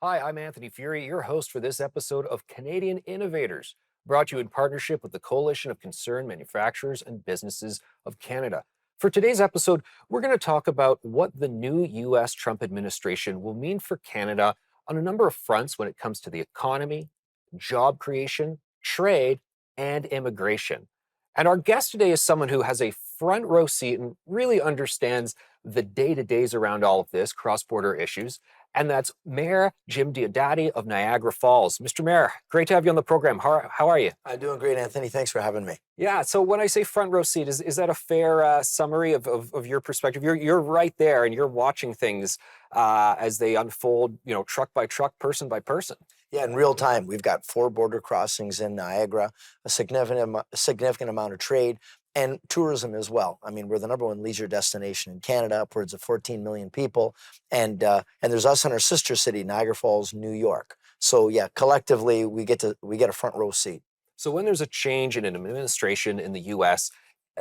Hi, I'm Anthony Furey, your host for this episode of Canadian Innovators, brought to you in partnership with the Coalition of Concerned Manufacturers and Businesses of Canada. For today's episode, we're going to talk about what the new US Trump administration will mean for Canada on a number of fronts when it comes to the economy, job creation, trade, and immigration. And our guest today is someone who has a front row seat and really understands the day to days around all of this, cross border issues. And that's Mayor Jim Diodati of Niagara Falls. Mr. Mayor, great to have you on the program. How are you? I'm doing great, Anthony. Thanks for having me. Yeah, so when I say front row seat, is that a fair summary of your perspective? You're right there and you're watching things as they unfold, truck by truck, person by person. Yeah, in real time, we've got 4 border crossings in Niagara, a significant amount of trade, and tourism as well. I mean, we're the #1 leisure destination in Canada, upwards of 14 million people, and there's us and our sister city, Niagara Falls, New York. So yeah, collectively, we get a front row seat. So when there's a change in an administration in the US,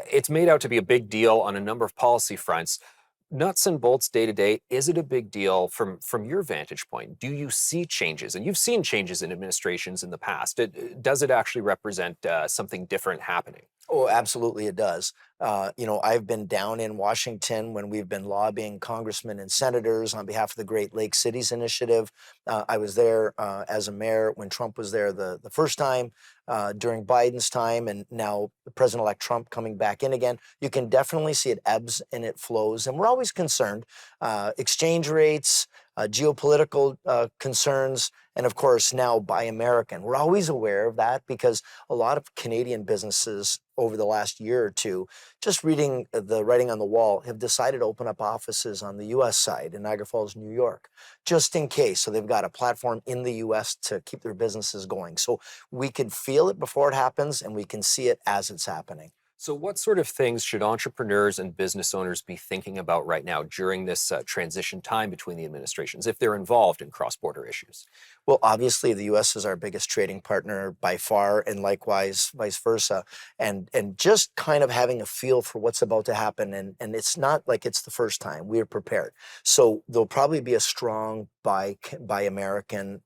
it's made out to be a big deal on a number of policy fronts. Nuts and bolts day to day, is it a big deal from your vantage point? Do you see changes? And you've seen changes in administrations in the past. Does it actually represent something different happening? Oh, absolutely, it does. I've been down in Washington when we've been lobbying congressmen and senators on behalf of the Great Lakes Cities Initiative. I was there as a mayor when Trump was there the first time, during Biden's time, and now President-elect Trump coming back in again. You can definitely see it ebbs and it flows, and we're always concerned. Exchange rates, geopolitical concerns, and of course now Buy American. We're always aware of that because a lot of Canadian businesses over the last year or two, just reading the writing on the wall, have decided to open up offices on the US side in Niagara Falls, New York, just in case. So they've got a platform in the US to keep their businesses going. So we can feel it before it happens and we can see it as it's happening. So, what sort of things should entrepreneurs and business owners be thinking about right now during this transition time between the administrations if they're involved in cross border issues? Well, obviously, the U.S. is our biggest trading partner by far, and likewise, vice versa. And just kind of having a feel for what's about to happen, and it's not like it's the first time. We're prepared, so there'll probably be a strong buy American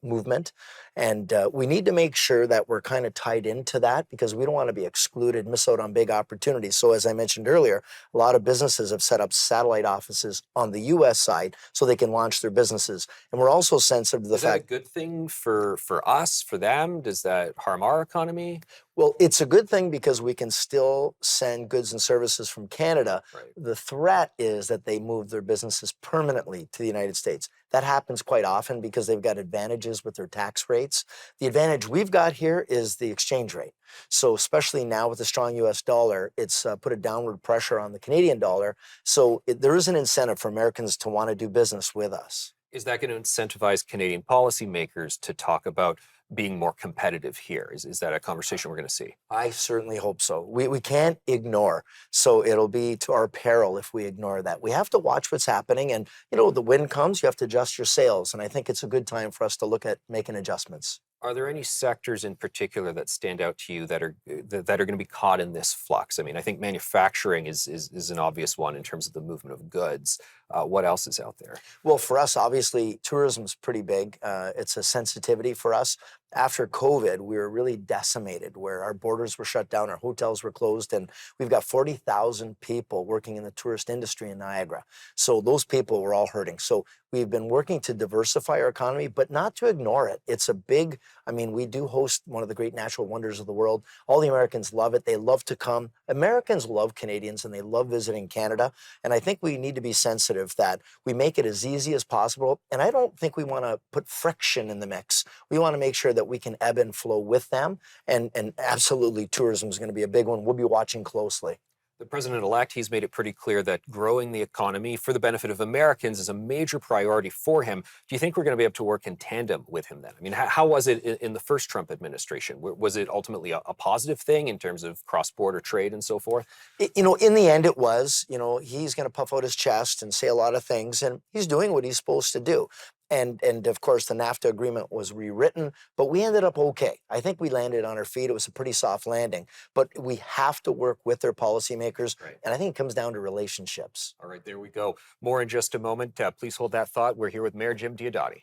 movement, and we need to make sure that we're kind of tied into that because we don't want to be excluded, miss out on big opportunities. So, as I mentioned earlier, a lot of businesses have set up satellite offices on the U.S. side so they can launch their businesses, and we're also sensitive to the Is that a fact. good thing for us, for them? Does that harm our economy? Well, it's a good thing because we can still send goods and services from Canada. Right. The threat is that they move their businesses permanently to the United States. That happens quite often because they've got advantages with their tax rates. The advantage we've got here is the exchange rate. So, especially now with the strong US dollar, it's put a downward pressure on the Canadian dollar. So, there is an incentive for Americans to want to do business with us. Is that going to incentivize Canadian policymakers to talk about being more competitive here? Is that a conversation we're going to see? I certainly hope so. We can't ignore. So it'll be to our peril if we ignore that. We have to watch what's happening. And, the wind comes, you have to adjust your sails. And I think it's a good time for us to look at making adjustments. Are there any sectors in particular that stand out to you that are going to be caught in this flux? I mean, I think manufacturing is an obvious one in terms of the movement of goods. What else is out there? Well, for us, obviously, tourism's pretty big. It's a sensitivity for us. After COVID, we were really decimated where our borders were shut down, our hotels were closed, and we've got 40,000 people working in the tourist industry in Niagara. So those people were all hurting. So we've been working to diversify our economy, but not to ignore it. It's a big, I mean, we do host one of the great natural wonders of the world. All the Americans love it. They love to come. Americans love Canadians and they love visiting Canada. And I think we need to be sensitive that we make it as easy as possible. And I don't think we want to put friction in the mix. We want to make sure that we can ebb and flow with them. And absolutely, tourism is going to be a big one. We'll be watching closely. The president-elect, he's made it pretty clear that growing the economy for the benefit of Americans is a major priority for him. Do you think we're going to be able to work in tandem with him then? I mean, how was it in the first Trump administration? Was it ultimately a positive thing in terms of cross-border trade and so forth? In the end, it was. He's going to puff out his chest and say a lot of things, and he's doing what he's supposed to do. And of course, the NAFTA agreement was rewritten, but we ended up okay. I think we landed on our feet. It was a pretty soft landing, but we have to work with their policymakers. Right. And I think it comes down to relationships. All right, there we go. More in just a moment. Please hold that thought. We're here with Mayor Jim Diodati.